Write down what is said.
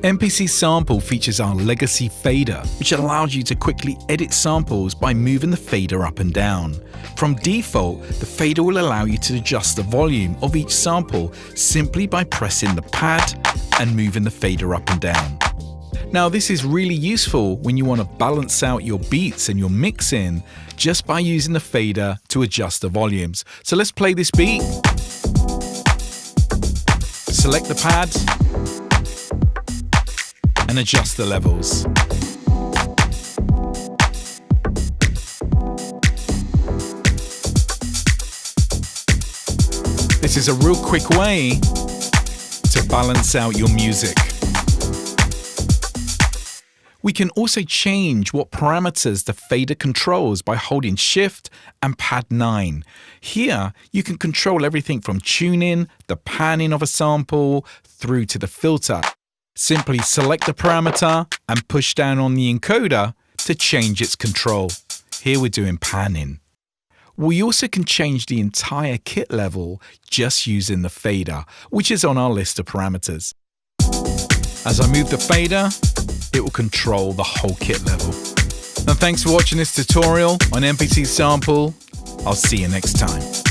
MPC Sample features our legacy fader, which allows you to quickly edit samples by moving the fader up and down. From default, the fader will allow you to adjust the volume of each sample simply by pressing the pad and moving the fader up and down. Now, this is really useful when you want to balance out your beats and your mixing just by using the fader to adjust the volumes. So let's play this beat. Select the pad and adjust the levels. This is a real quick way to balance out your music. We can also change what parameters the fader controls by holding Shift and Pad 9. Here, you can control everything from tuning, the panning of a sample, through to the filter. Simply select the parameter and push down on the encoder to change its control. Here we're doing panning. We also can change the entire kit level just using the fader, which is on our list of parameters. As I move the fader, it will control the whole kit level. And thanks for watching this tutorial on MPC Sample. I'll see you next time.